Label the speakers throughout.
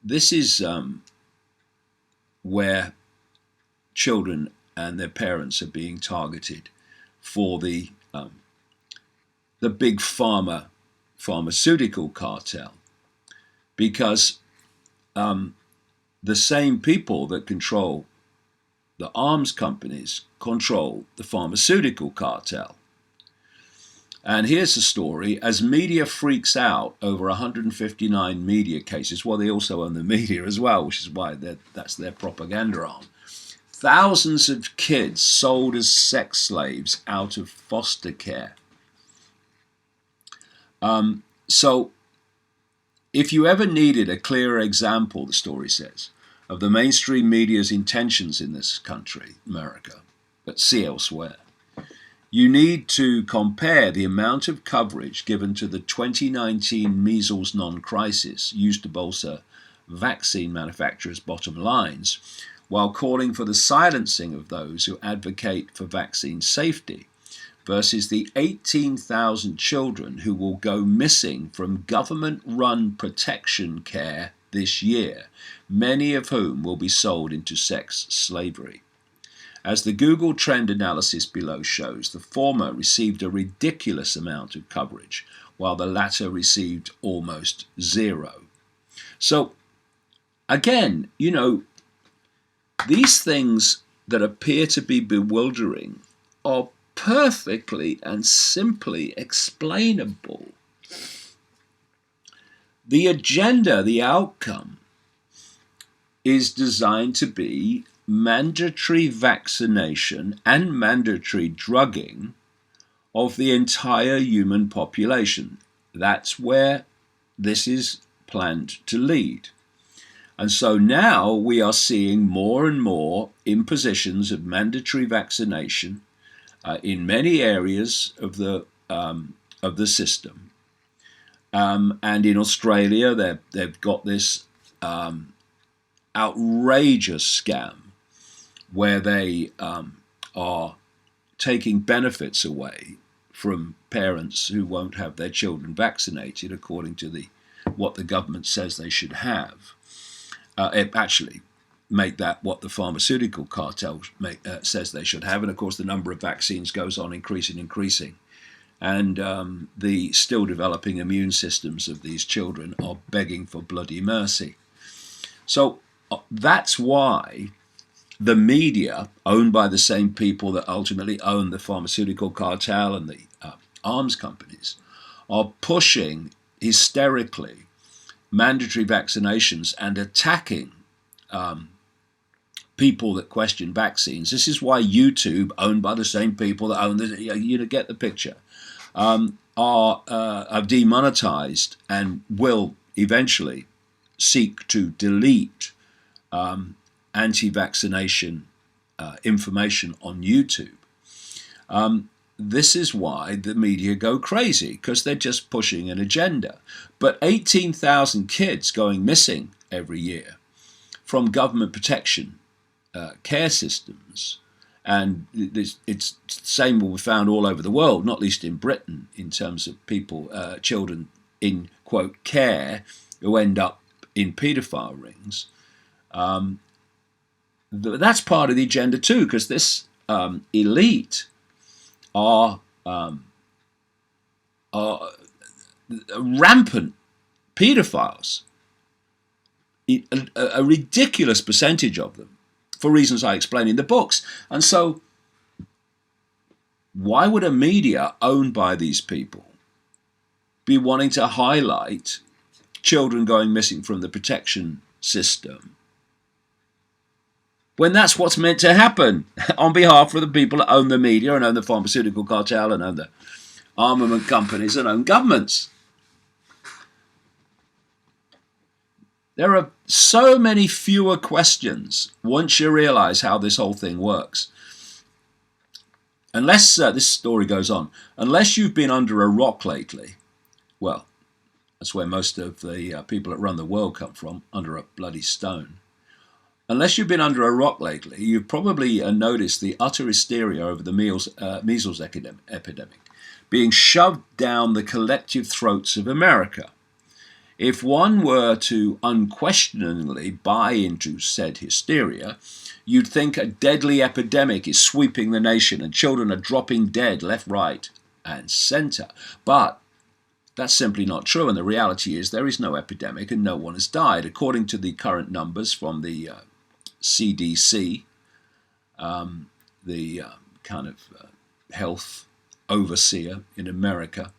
Speaker 1: This is where children and their parents are being targeted for the big pharmaceutical cartel, because the same people that control the arms companies control the pharmaceutical cartel. And here's the story. As media freaks out over 159 media cases, well, they also own the media as well, which is why that's their propaganda arm. Thousands of kids sold as sex slaves out of foster care. So if you ever needed a clearer example, the story says, of the mainstream media's intentions in this country, America, but see elsewhere, you need to compare the amount of coverage given to the 2019 measles non-crisis used to bolster vaccine manufacturers' bottom lines, while calling for the silencing of those who advocate for vaccine safety, versus the 18,000 children who will go missing from government-run protection care this year, many of whom will be sold into sex slavery. As the Google trend analysis below shows, the former received a ridiculous amount of coverage, while the latter received almost zero. So, again, these things that appear to be bewildering are perfectly and simply explainable. The agenda, the outcome, is designed to be mandatory vaccination and mandatory drugging of the entire human population. That's where this is planned to lead. And so now we are seeing more and more impositions of mandatory vaccination in many areas of the system. And in Australia, they've got this outrageous scam where they are taking benefits away from parents who won't have their children vaccinated according to what the government says they should have. It actually make that what the pharmaceutical cartel says they should have. And of course, the number of vaccines goes on increasing. And the still developing immune systems of these children are begging for bloody mercy. So that's why the media, owned by the same people that ultimately own the pharmaceutical cartel and the arms companies, are pushing hysterically mandatory vaccinations and attacking people that question vaccines. This is why YouTube, owned by the same people that own you get the picture, are demonetized and will eventually seek to delete anti-vaccination information on YouTube. This is why the media go crazy, because they're just pushing an agenda. But 18,000 kids going missing every year from government protection care systems, and it's the same will be found all over the world, not least in Britain, in terms of people, children in, quote, care, who end up in paedophile rings. That's part of the agenda too, because this elite are rampant paedophiles, a ridiculous percentage of them, for reasons I explain in the books. And so why would a media owned by these people be wanting to highlight children going missing from the protection system when that's what's meant to happen on behalf of the people that own the media and own the pharmaceutical cartel and own the armament companies and own governments? There are so many fewer questions once you realize how this whole thing works. Unless, this story goes on, unless you've been under a rock lately, well, that's where most of the people that run the world come from, under a bloody stone. Unless you've been under a rock lately, you've probably noticed the utter hysteria over the measles epidemic being shoved down the collective throats of America. If one were to unquestioningly buy into said hysteria, you'd think a deadly epidemic is sweeping the nation and children are dropping dead left, right, and centre. But that's simply not true, and the reality is there is no epidemic and no one has died. According to the current numbers from the CDC, the kind of health overseer in America,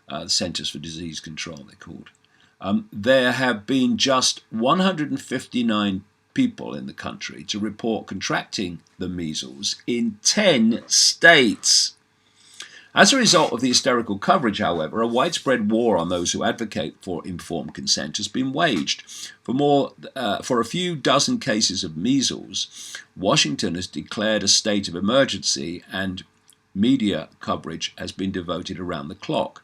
Speaker 1: the Centers for Disease Control, they're called. There have been just 159 people in the country to report contracting the measles in 10 states. As a result of the hysterical coverage, however, a widespread war on those who advocate for informed consent has been waged. For a few dozen cases of measles, Washington has declared a state of emergency and media coverage has been devoted around the clock.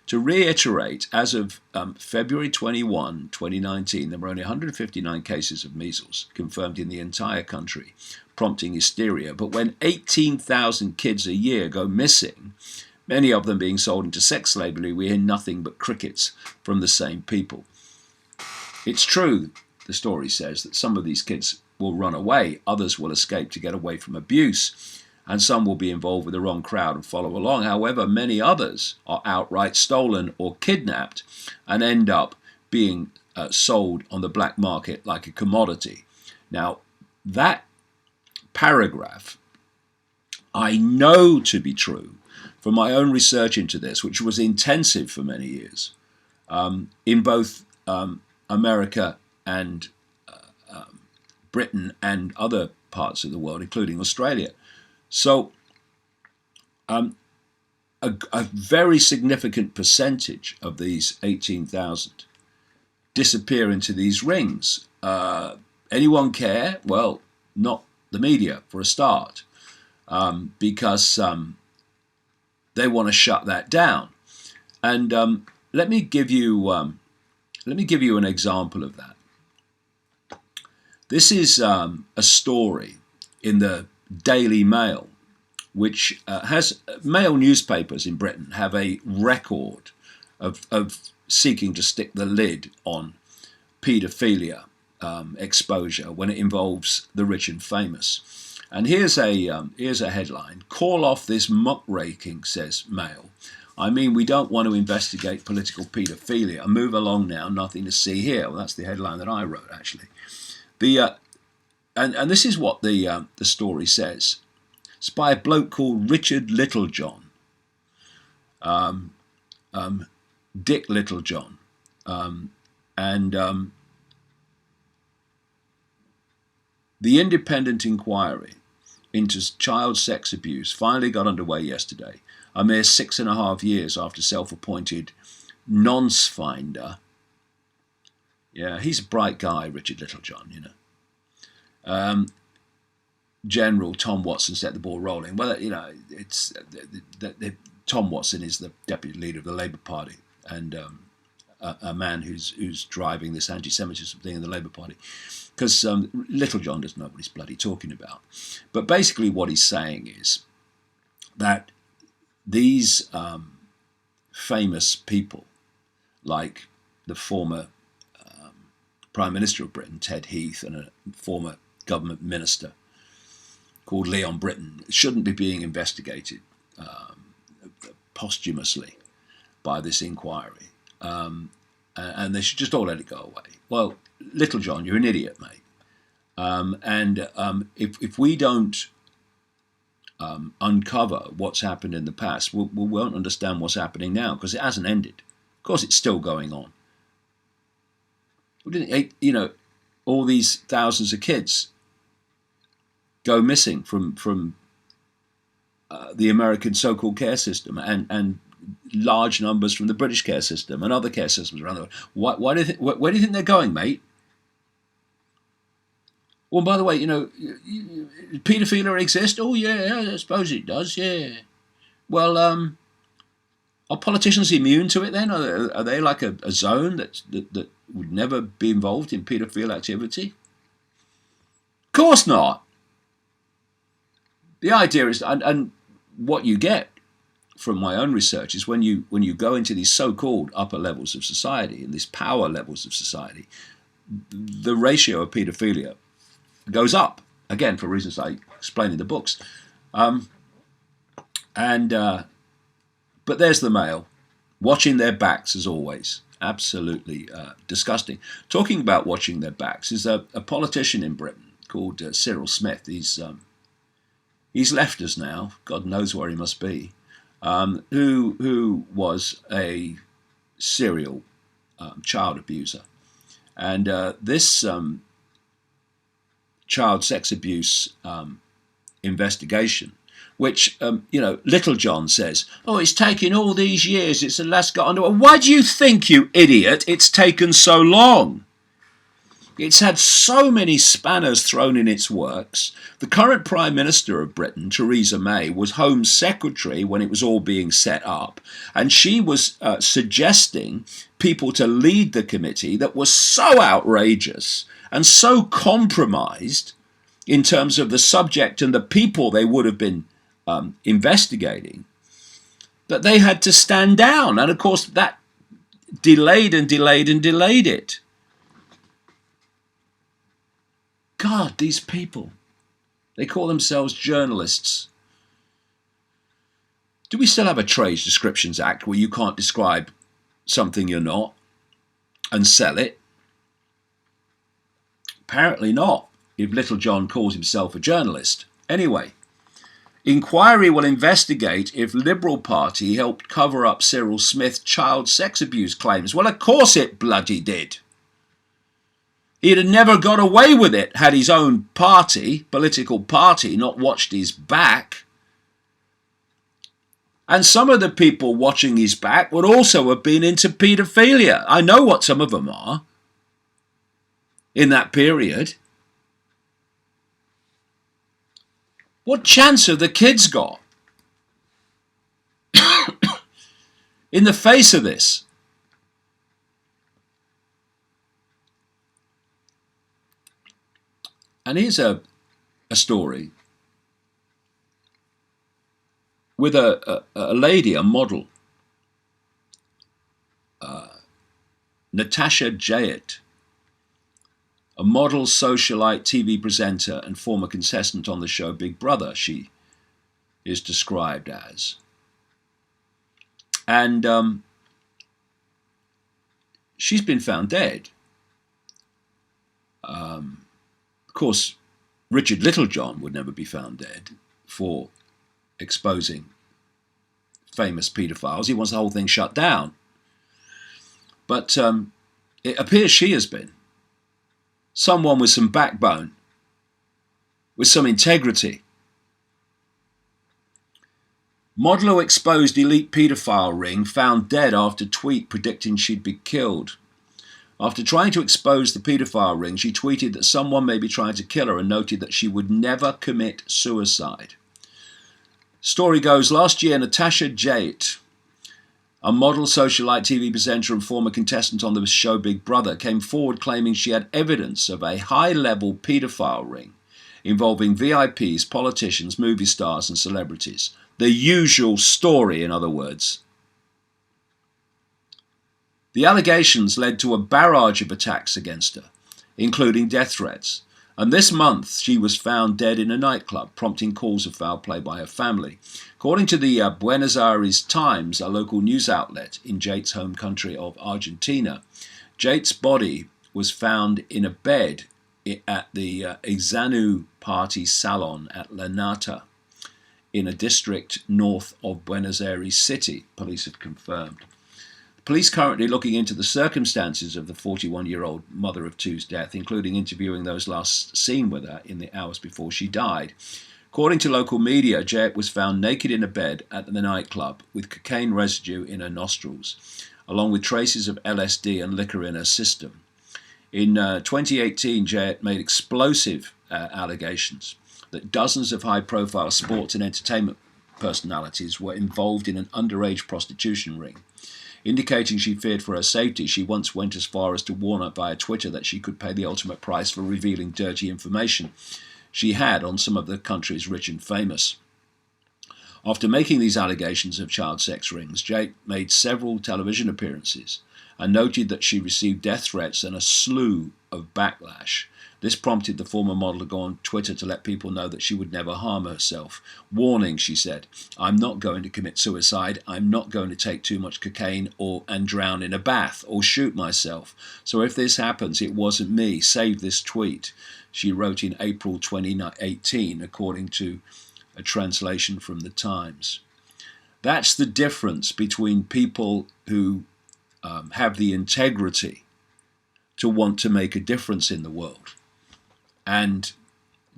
Speaker 1: To reiterate, as of February 21, 2019, there were only 159 cases of measles confirmed in the entire country, prompting hysteria. But when 18,000 kids a year go missing, many of them being sold into sex slavery, we hear nothing but crickets from the same people. It's true, the story says, that some of these kids will run away, others will escape to get away from abuse, and some will be involved with the wrong crowd and follow along. However, many others are outright stolen or kidnapped and end up being sold on the black market like a commodity. Now, that paragraph I know to be true from my own research into this, which was intensive for many years, in both America and Britain and other parts of the world, including Australia. So a very significant percentage of these 18,000 disappear into these rings. Anyone care? Well, not the media for a start, because they want to shut that down. And let me give you an example of that. This is a story in the Daily Mail, which has male newspapers in Britain have a record of seeking to stick the lid on paedophilia exposure when it involves the rich and famous. And here's a headline: "Call off this muckraking," says Mail. "I mean, we don't want to investigate political paedophilia. Move along now, nothing to see here." Well, that's the headline that I wrote, actually. And this is what the story says. It's by a bloke called Richard Littlejohn, Dick Littlejohn, and the independent inquiry into child sex abuse finally got underway yesterday, a mere 6.5 years after self-appointed nonce finder. Yeah, he's a bright guy, Richard Littlejohn, you know. General Tom Watson set the ball rolling. Well, you know, it's Tom Watson is the deputy leader of the Labour Party and a man who's driving this anti-Semitism thing in the Labour Party. Because Littlejohn doesn't know what he's bloody talking about. But basically what he's saying is that these famous people, like the former Prime Minister of Britain, Ted Heath, and a former government minister called Leon Britton, shouldn't be being investigated posthumously by this inquiry. And they should just all let it go away. Well, Littlejohn, you're an idiot, mate. If we don't uncover what's happened in the past, we won't understand what's happening now, because it hasn't ended. Of course, it's still going on. You know, all these thousands of kids go missing from the American so-called care system, and large numbers from the British care system and other care systems around the world. Where do you think they're going, mate? Well, by the way, you know, paedophilia exists? Oh, yeah, I suppose it does, yeah. Well, are politicians immune to it then? Are they like a zone that would never be involved in paedophile activity? course not. The idea is, and what you get from my own research is when you go into these so-called upper levels of society and these power levels of society, the ratio of paedophilia goes up, again, for reasons I explain in the books. But there's the male, watching their backs as always. Absolutely disgusting. Talking about watching their backs is a politician in Britain called Cyril Smith. He's left us now. God knows where he must be. Who was a serial child abuser. And this child sex abuse investigation, which, Little John says, oh, it's taken all these years, it's the last got under. Why do you think, you idiot, it's taken so long? It's had so many spanners thrown in its works. The current Prime Minister of Britain, Theresa May, was Home Secretary when it was all being set up, and she was suggesting people to lead the committee that was so outrageous and so compromised in terms of the subject and the people they would have been investigating, that they had to stand down. And of course that delayed and delayed and delayed it. God, these people, they call themselves journalists. Do we still have a Trade Descriptions Act where you can't describe something you're not and sell it? Apparently not, if Little John calls himself a journalist. Anyway, inquiry will investigate if Liberal Party helped cover up Cyril Smith's child sex abuse claims. Well, of course it bloody did. He'd have never got away with it had his own political party, not watched his back. And some of the people watching his back would also have been into paedophilia. I know what some of them are in that period. What chance have the kids got in the face of this? And here's a story with a lady, a model, Natasha Jayet, a model, socialite, TV presenter, and former contestant on the show Big Brother, she is described as. And she's been found dead. Of course, Richard Littlejohn would never be found dead for exposing famous paedophiles. He wants the whole thing shut down. But it appears she has been. Someone with some backbone, with some integrity. Model who exposed elite paedophile ring found dead after tweet predicting she'd be killed. After trying to expose the paedophile ring, she tweeted that someone may be trying to kill her and noted that she would never commit suicide. Story goes, last year, Natasha Jayet, a model, socialite, TV presenter and former contestant on the show Big Brother, came forward claiming she had evidence of a high-level paedophile ring involving VIPs, politicians, movie stars and celebrities. The usual story, in other words. The allegations led to a barrage of attacks against her, including death threats. And this month, she was found dead in a nightclub, prompting calls of foul play by her family. According to the Buenos Aires Times, a local news outlet in Jayet's home country of Argentina, Jayet's body was found in a bed at the Exanu Party Salon at La Nata, in a district north of Buenos Aires City, police have confirmed. Police currently looking into the circumstances of the 41-year-old mother of two's death, including interviewing those last seen with her in the hours before she died. According to local media, Jayet was found naked in a bed at the nightclub with cocaine residue in her nostrils, along with traces of LSD and liquor in her system. In 2018, Jayet made explosive allegations that dozens of high-profile sports and entertainment personalities were involved in an underage prostitution ring. Indicating she feared for her safety, she once went as far as to warn her via Twitter that she could pay the ultimate price for revealing dirty information she had on some of the country's rich and famous. After making these allegations of child sex rings, Jake made several television appearances and noted that she received death threats and a slew of backlash. This prompted the former model to go on Twitter to let people know that she would never harm herself. Warning, she said, "I'm not going to commit suicide. I'm not going to take too much cocaine and drown in a bath or shoot myself. So if this happens, it wasn't me. Save this tweet," she wrote in April 2018, according to a translation from the Times. That's the difference between people who have the integrity to want to make a difference in the world and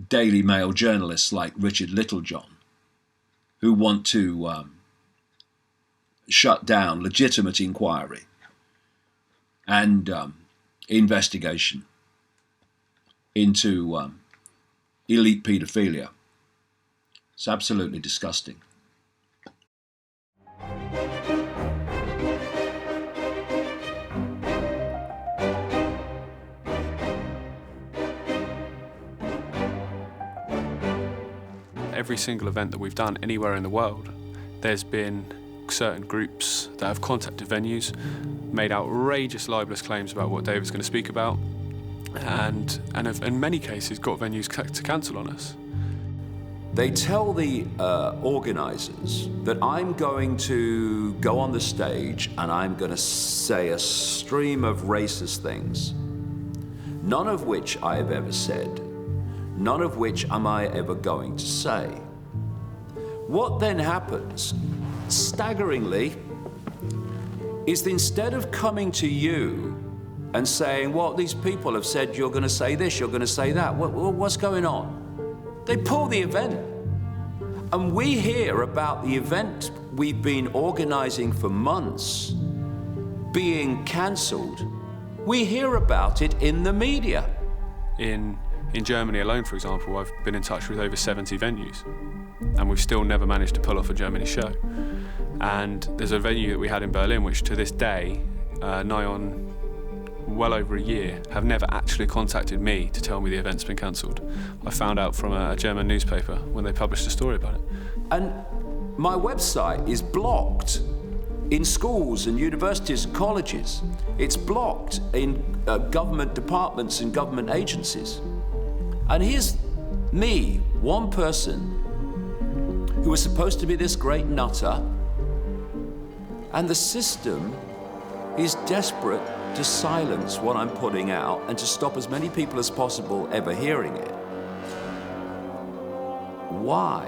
Speaker 1: Daily Mail journalists like Richard Littlejohn, who want to shut down legitimate inquiry and investigation into elite paedophilia. It's absolutely disgusting.
Speaker 2: Every single event that we've done anywhere in the world, there's been certain groups that have contacted venues, made outrageous libelous claims about what David's going to speak about, and have, in many cases, got venues to cancel on us.
Speaker 3: They tell the organisers that I'm going to go on the stage and I'm going to say a stream of racist things, none of which I have ever said, none of which am I ever going to say. What then happens, staggeringly, is that instead of coming to you and saying, well, these people have said you're going to say this, you're going to say that, what's going on? They pull the event. And we hear about the event we've been organising for months being cancelled. We hear about it in the media.
Speaker 2: In Germany alone, for example, I've been in touch with over 70 venues, and we've still never managed to pull off a Germany show. And there's a venue that we had in Berlin, which to this day, nigh on well over a year, have never actually contacted me to tell me the event's been cancelled. I found out from a German newspaper when they published a story about it.
Speaker 3: And my website is blocked in schools and universities and colleges. It's blocked in government departments and government agencies. And here's me, one person, who was supposed to be this great nutter, and the system is desperate to silence what I'm putting out and to stop as many people as possible ever hearing it. Why?